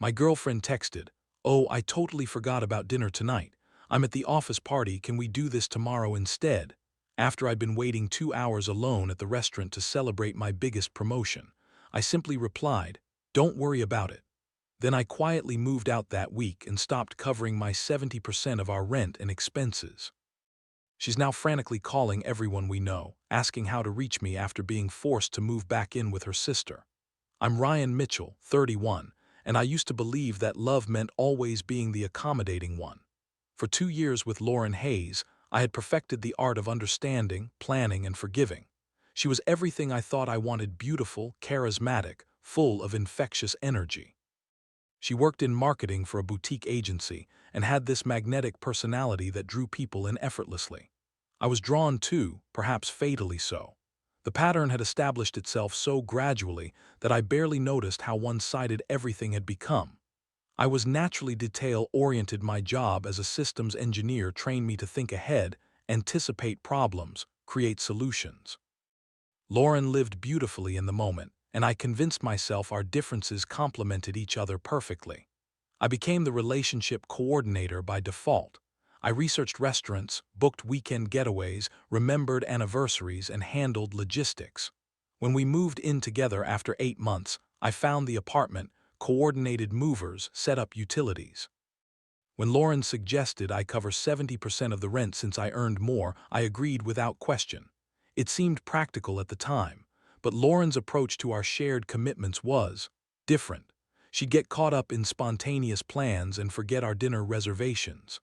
My girlfriend texted, "Oh, I totally forgot about dinner tonight. I'm at the office party, can we do this tomorrow instead?" After I'd been waiting 2 hours alone at the restaurant to celebrate my biggest promotion, I simply replied, "Don't worry about it." Then I quietly moved out that week and stopped covering my 70% of our rent and expenses. She's now frantically calling everyone we know, asking how to reach me after being forced to move back in with her sister. I'm Ryan Mitchell, 31, and I used to believe that love meant always being the accommodating one. For 2 years with Lauren Hayes, I had perfected the art of understanding, planning, and forgiving. She was everything I thought I wanted: beautiful, charismatic, full of infectious energy. She worked in marketing for a boutique agency and had this magnetic personality that drew people in effortlessly. I was drawn too, perhaps fatally so. The pattern had established itself so gradually that I barely noticed how one-sided everything had become. I was naturally detail-oriented. My job as a systems engineer trained me to think ahead, anticipate problems, create solutions. Lauren lived beautifully in the moment, and I convinced myself our differences complemented each other perfectly. I became the relationship coordinator by default. I researched restaurants, booked weekend getaways, remembered anniversaries, and handled logistics. When we moved in together after 8 months, I found the apartment, coordinated movers, set up utilities. When Lauren suggested I cover 70% of the rent since I earned more, I agreed without question. It seemed practical at the time, but Lauren's approach to our shared commitments was different. She'd get caught up in spontaneous plans and forget our dinner reservations.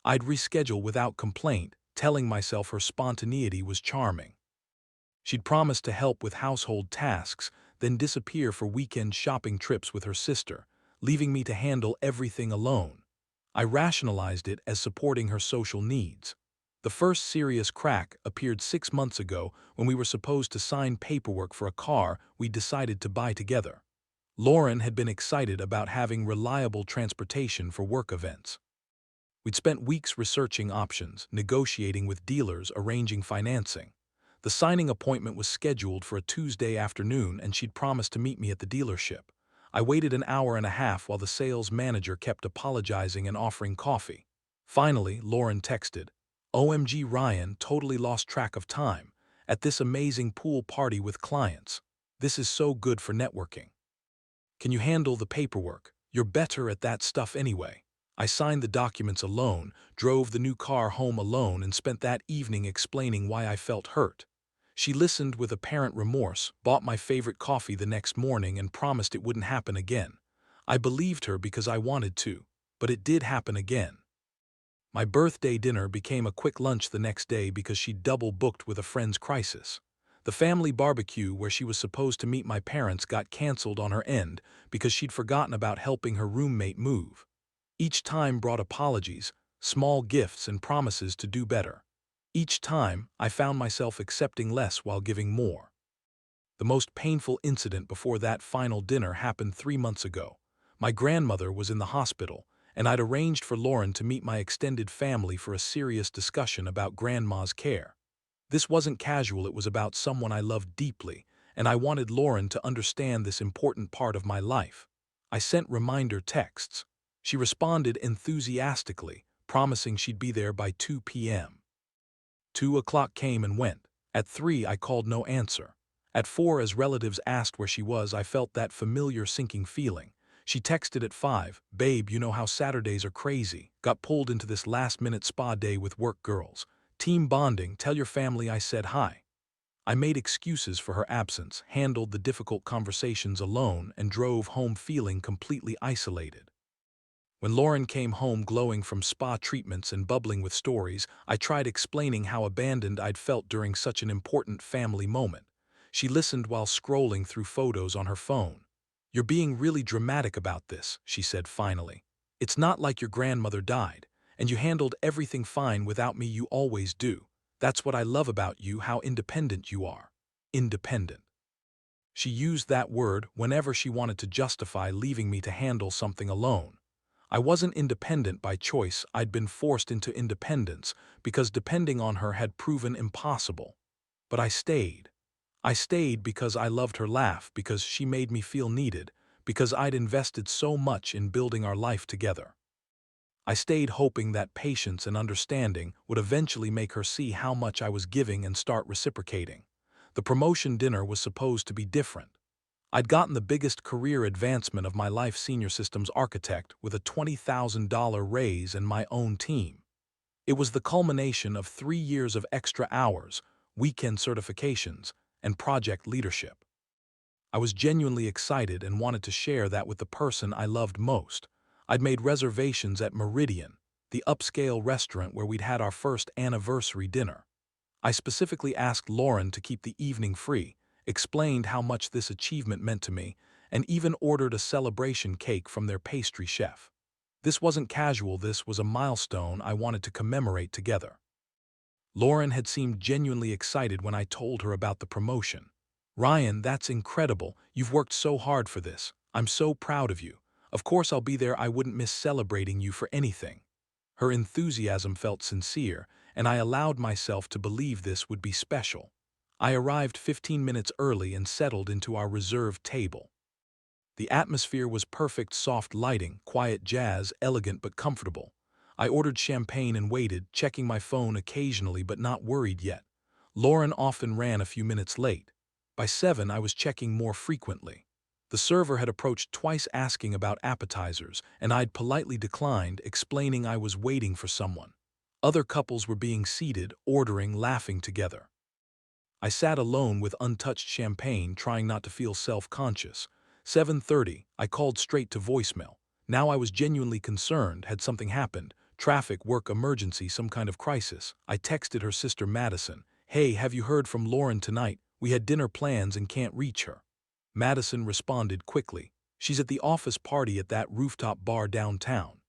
I'd reschedule without complaint, telling myself her spontaneity was charming. She'd promise to help with household tasks, then disappear for weekend shopping trips with her sister, leaving me to handle everything alone. I rationalized it as supporting her social needs. The first serious crack appeared 6 months ago when we were supposed to sign paperwork for a car we decided to buy together. Lauren had been excited about having reliable transportation for work events. We'd spent weeks researching options, negotiating with dealers, arranging financing. The signing appointment was scheduled for a Tuesday afternoon, and she'd promised to meet me at the dealership. I waited an hour and a half while the sales manager kept apologizing and offering coffee. Finally, Lauren texted, "OMG Ryan, totally lost track of time. At this amazing pool party with clients. This is so good for networking. Can you handle the paperwork? You're better at that stuff anyway." I signed the documents alone, drove the new car home alone, and spent that evening explaining why I felt hurt. She listened with apparent remorse, bought my favorite coffee the next morning, and promised it wouldn't happen again. I believed her because I wanted to, but it did happen again. My birthday dinner became a quick lunch the next day because she double-booked with a friend's crisis. The family barbecue where she was supposed to meet my parents got canceled on her end because she'd forgotten about helping her roommate move. Each time brought apologies, small gifts, and promises to do better. Each time, I found myself accepting less while giving more. The most painful incident before that final dinner happened 3 months ago. My grandmother was in the hospital, and I'd arranged for Lauren to meet my extended family for a serious discussion about Grandma's care. This wasn't casual, it was about someone I loved deeply, and I wanted Lauren to understand this important part of my life. I sent reminder texts. She responded enthusiastically, promising she'd be there by 2 p.m. 2 o'clock came and went. At 3, I called, no answer. At 4, as relatives asked where she was, I felt that familiar sinking feeling. She texted at 5, "Babe, you know how Saturdays are crazy. Got pulled into this last-minute spa day with work girls. Team bonding, tell your family I said hi." I made excuses for her absence, handled the difficult conversations alone, and drove home feeling completely isolated. When Lauren came home glowing from spa treatments and bubbling with stories, I tried explaining how abandoned I'd felt during such an important family moment. She listened while scrolling through photos on her phone. "You're being really dramatic about this," she said finally. "It's not like your grandmother died, and you handled everything fine without me. You always do. That's what I love about you, how independent you are." Independent. She used that word whenever she wanted to justify leaving me to handle something alone. I wasn't independent by choice, I'd been forced into independence because depending on her had proven impossible. But I stayed. I stayed because I loved her laugh, because she made me feel needed, because I'd invested so much in building our life together. I stayed hoping that patience and understanding would eventually make her see how much I was giving and start reciprocating. The promotion dinner was supposed to be different. I'd gotten the biggest career advancement of my life, senior systems architect, with a $20,000 raise and my own team. It was the culmination of 3 years of extra hours, weekend certifications, and project leadership. I was genuinely excited and wanted to share that with the person I loved most. I'd made reservations at Meridian, the upscale restaurant where we'd had our first anniversary dinner. I specifically asked Lauren to keep the evening free, explained how much this achievement meant to me, and even ordered a celebration cake from their pastry chef. This wasn't casual, this was a milestone I wanted to commemorate together. Lauren had seemed genuinely excited when I told her about the promotion. "Ryan, that's incredible. You've worked so hard for this. I'm so proud of you. Of course I'll be there. I wouldn't miss celebrating you for anything." Her enthusiasm felt sincere, and I allowed myself to believe this would be special. I arrived 15 minutes early and settled into our reserved table. The atmosphere was perfect: soft lighting, quiet jazz, elegant but comfortable. I ordered champagne and waited, checking my phone occasionally but not worried yet. Lauren often ran a few minutes late. By 7, I was checking more frequently. The server had approached twice asking about appetizers, and I'd politely declined, explaining I was waiting for someone. Other couples were being seated, ordering, laughing together. I sat alone with untouched champagne, trying not to feel self-conscious. 7:30, I called straight to voicemail. Now I was genuinely concerned. Had something happened? Traffic, work emergency, some kind of crisis? I texted her sister Madison. "Hey, have you heard from Lauren tonight? We had dinner plans and can't reach her." Madison responded quickly. "She's at the office party at that rooftop bar downtown."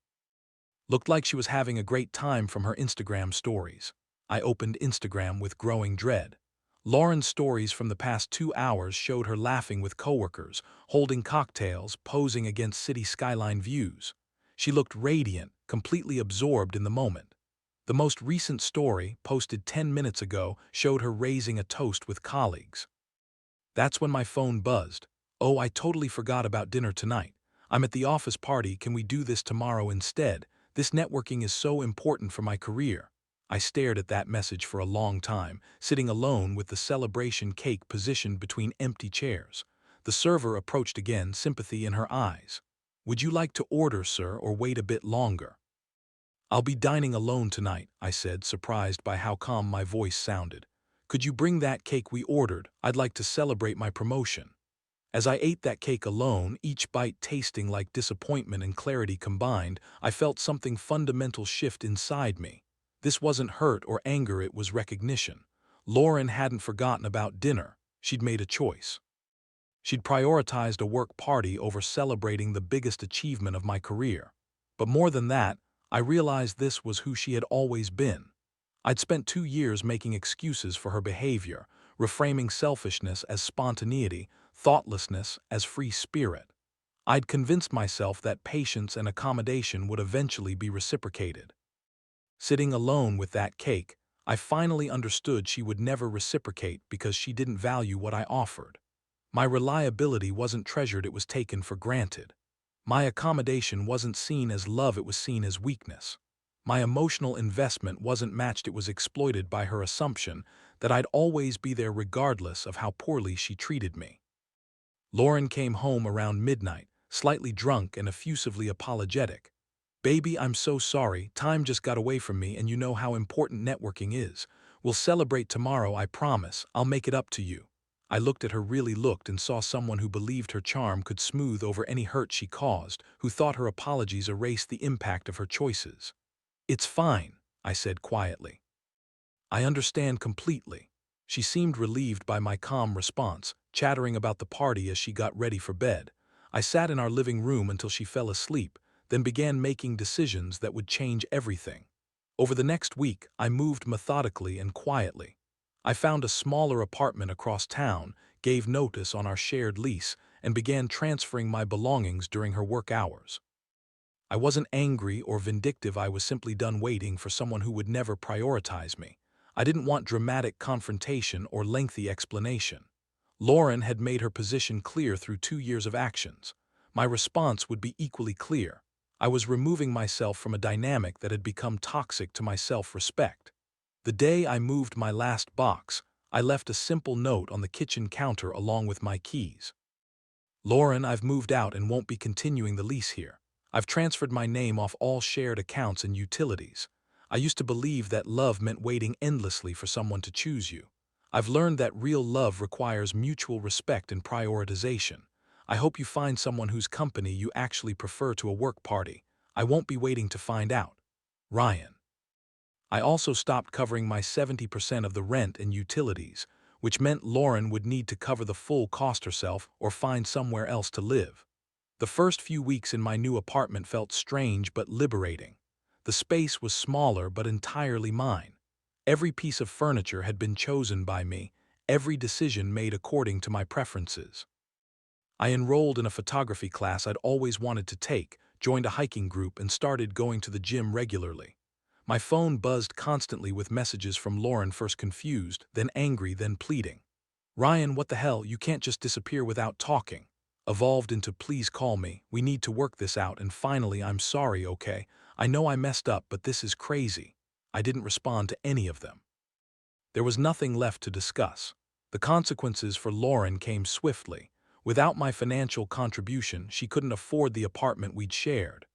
Looked like she was having a great time from her Instagram stories. I opened Instagram with growing dread. Lauren's stories from the past 2 hours showed her laughing with coworkers, holding cocktails, posing against city skyline views. She looked radiant, completely absorbed in the moment. The most recent story, posted 10 minutes ago, showed her raising a toast with colleagues. That's when my phone buzzed. "Oh, I totally forgot about dinner tonight. I'm at the office party. Can we do this tomorrow instead? This networking is so important for my career." I stared at that message for a long time, sitting alone with the celebration cake positioned between empty chairs. The server approached again, sympathy in her eyes. "Would you like to order, sir, or wait a bit longer?" "I'll be dining alone tonight," I said, surprised by how calm my voice sounded. "Could you bring that cake we ordered? I'd like to celebrate my promotion." As I ate that cake alone, each bite tasting like disappointment and clarity combined, I felt something fundamental shift inside me. This wasn't hurt or anger, it was recognition. Lauren hadn't forgotten about dinner. She'd made a choice. She'd prioritized a work party over celebrating the biggest achievement of my career. But more than that, I realized this was who she had always been. I'd spent 2 years making excuses for her behavior, reframing selfishness as spontaneity, thoughtlessness as free spirit. I'd convinced myself that patience and accommodation would eventually be reciprocated. Sitting alone with that cake, I finally understood she would never reciprocate because she didn't value what I offered. My reliability wasn't treasured, it was taken for granted. My accommodation wasn't seen as love, it was seen as weakness. My emotional investment wasn't matched, it was exploited by her assumption that I'd always be there regardless of how poorly she treated me. Lauren came home around midnight, slightly drunk and effusively apologetic. "Baby, I'm so sorry, time just got away from me, and you know how important networking is. We'll celebrate tomorrow, I promise. I'll make it up to you." I looked at her, really looked, and saw someone who believed her charm could smooth over any hurt she caused, who thought her apologies erased the impact of her choices. "It's fine," I said quietly. "I understand completely." She seemed relieved by my calm response, chattering about the party as she got ready for bed. I sat in our living room until she fell asleep, then began making decisions that would change everything. Over the next week, I moved methodically and quietly. I found a smaller apartment across town, gave notice on our shared lease, and began transferring my belongings during her work hours. I wasn't angry or vindictive, I was simply done waiting for someone who would never prioritize me. I didn't want dramatic confrontation or lengthy explanation. Lauren had made her position clear through 2 years of actions. my response would be equally clear. I was removing myself from a dynamic that had become toxic to my self-respect. The day I moved my last box, I left a simple note on the kitchen counter along with my keys. Lauren, I've moved out and won't be continuing the lease here. I've transferred my name off all shared accounts and utilities. I used to believe that love meant waiting endlessly for someone to choose you. I've learned that real love requires mutual respect and prioritization. I hope you find someone whose company you actually prefer to a work party. I won't be waiting to find out. Ryan. I also stopped covering my 70% of the rent and utilities, which meant Lauren would need to cover the full cost herself or find somewhere else to live. The first few weeks in my new apartment felt strange but liberating. The space was smaller but entirely mine. Every piece of furniture had been chosen by me, every decision made according to my preferences. I enrolled in a photography class I'd always wanted to take, joined a hiking group, and started going to the gym regularly. My phone buzzed constantly with messages from Lauren, first confused, then angry, then pleading. Ryan, what the hell, you can't just disappear without talking. Evolved into please call me, we need to work this out, and finally I'm sorry, okay? I know I messed up, but this is crazy. I didn't respond to any of them. There was nothing left to discuss. The consequences for Lauren came swiftly. Without my financial contribution, she couldn't afford the apartment we'd shared.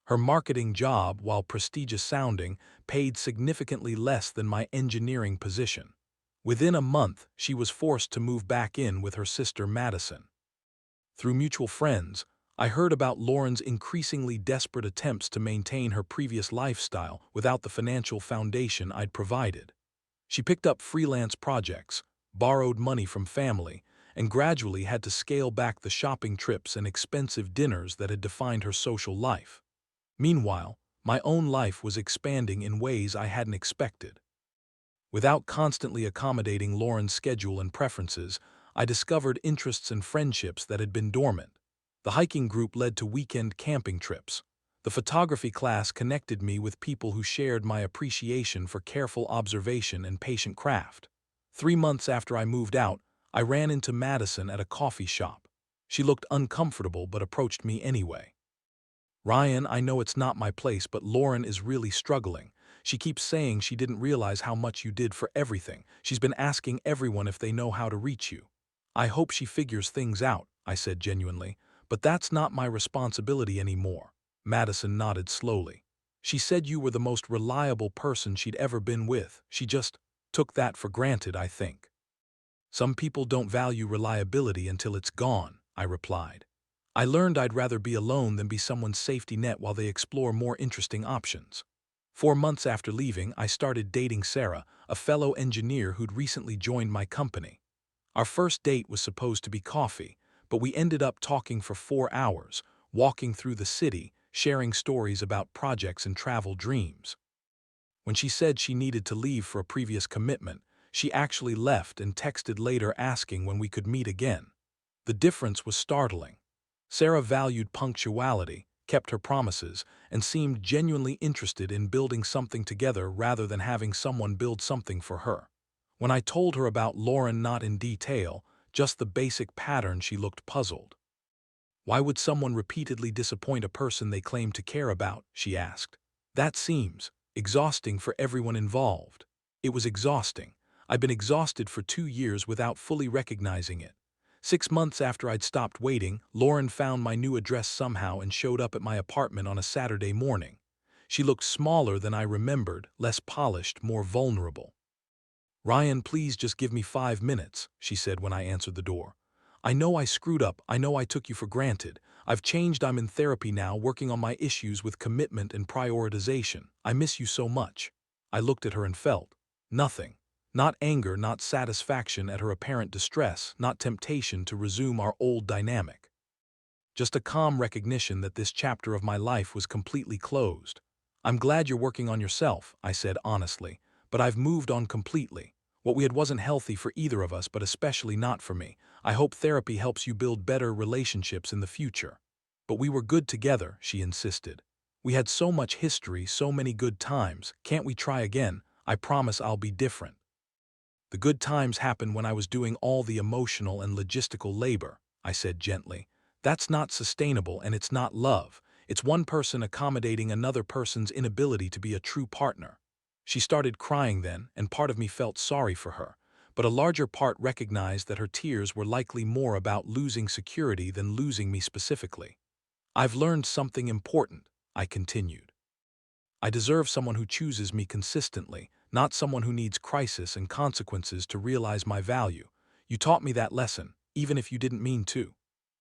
Her marketing job, while prestigious sounding, paid significantly less than my engineering position. Within a month, she was forced to move back in with her sister Madison. Through mutual friends, I heard about Lauren's increasingly desperate attempts to maintain her previous lifestyle without the financial foundation I'd provided. She picked up freelance projects, borrowed money from family, and gradually had to scale back the shopping trips and expensive dinners that had defined her social life. Meanwhile, my own life was expanding in ways I hadn't expected. Without constantly accommodating Lauren's schedule and preferences, I discovered interests and friendships that had been dormant. The hiking group led to weekend camping trips. The photography class connected me with people who shared my appreciation for careful observation and patient craft. 3 months after I moved out, I ran into Madison at a coffee shop. She looked uncomfortable but approached me anyway. Ryan, I know it's not my place, but Lauren is really struggling. She keeps saying she didn't realize how much you did for everything. She's been asking everyone if they know how to reach you. I hope she figures things out, I said genuinely, but that's not my responsibility anymore. Madison nodded slowly. She said you were the most reliable person she'd ever been with. She just took that for granted, I think. Some people don't value reliability until it's gone, I replied. I learned I'd rather be alone than be someone's safety net while they explore more interesting options. 4 months after leaving, I started dating Sarah, a fellow engineer who'd recently joined my company. Our first date was supposed to be coffee, but we ended up talking for 4 hours, walking through the city, sharing stories about projects and travel dreams. When she said she needed to leave for a previous commitment, she actually left and texted later asking when we could meet again. The difference was startling. Sarah valued punctuality, kept her promises, and seemed genuinely interested in building something together rather than having someone build something for her. When I told her about Lauren, not in detail, just the basic pattern, she looked puzzled. Why would someone repeatedly disappoint a person they claim to care about? She asked. That seems exhausting for everyone involved. It was exhausting. I'd been exhausted for 2 years without fully recognizing it. 6 months after I'd stopped waiting, Lauren found my new address somehow and showed up at my apartment on a Saturday morning. She looked smaller than I remembered, less polished, more vulnerable. Ryan, please just give me 5 minutes, she said when I answered the door. I know I screwed up, I know I took you for granted. I've changed, I'm in therapy now, working on my issues with commitment and prioritization. I miss you so much. I looked at her and felt nothing. Not anger, not satisfaction at her apparent distress, not temptation to resume our old dynamic. Just a calm recognition that this chapter of my life was completely closed. I'm glad you're working on yourself, I said honestly, but I've moved on completely. What we had wasn't healthy for either of us, but especially not for me. I hope therapy helps you build better relationships in the future. But we were good together, she insisted. We had so much history, so many good times. Can't we try again? I promise I'll be different. The good times happened when I was doing all the emotional and logistical labor, I said gently. That's not sustainable and it's not love. It's one person accommodating another person's inability to be a true partner. She started crying then, and part of me felt sorry for her, but a larger part recognized that her tears were likely more about losing security than losing me specifically. I've learned something important, I continued. I deserve someone who chooses me consistently, not someone who needs crisis and consequences to realize my value. You taught me that lesson, even if you didn't mean to.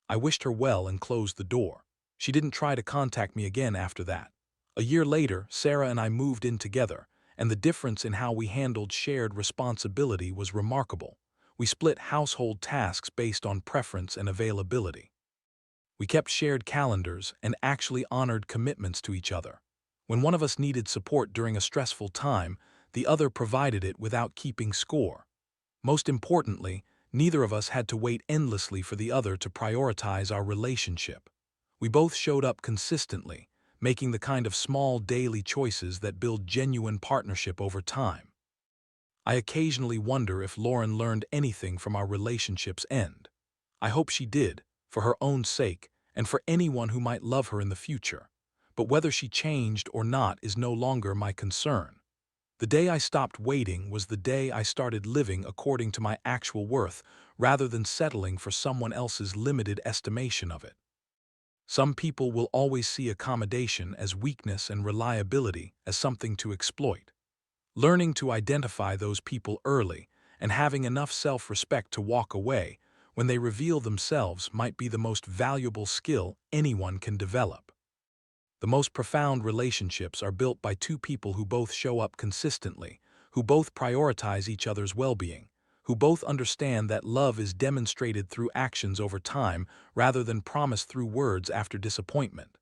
I wished her well and closed the door. She didn't try to contact me again after that. A year later, Sarah and I moved in together, and the difference in how we handled shared responsibility was remarkable. We split household tasks based on preference and availability. We kept shared calendars and actually honored commitments to each other. When one of us needed support during a stressful time, the other provided it without keeping score. Most importantly, neither of us had to wait endlessly for the other to prioritize our relationship. We both showed up consistently, making the kind of small daily choices that build genuine partnership over time. I occasionally wonder if Lauren learned anything from our relationship's end. I hope she did, for her own sake, and for anyone who might love her in the future. But whether she changed or not is no longer my concern. The day I stopped waiting was the day I started living according to my actual worth, rather than settling for someone else's limited estimation of it. Some people will always see accommodation as weakness and reliability as something to exploit. Learning to identify those people early and having enough self-respect to walk away when they reveal themselves might be the most valuable skill anyone can develop. The most profound relationships are built by two people who both show up consistently, who both prioritize each other's well-being, who both understand that love is demonstrated through actions over time rather than promised through words after disappointment.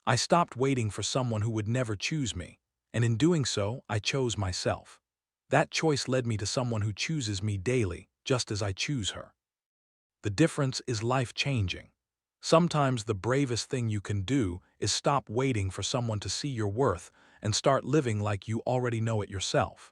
I stopped waiting for someone who would never choose me, and in doing so, I chose myself. That choice led me to someone who chooses me daily, just as I choose her. The difference is life-changing. Sometimes the bravest thing you can do is stop waiting for someone to see your worth and start living like you already know it yourself.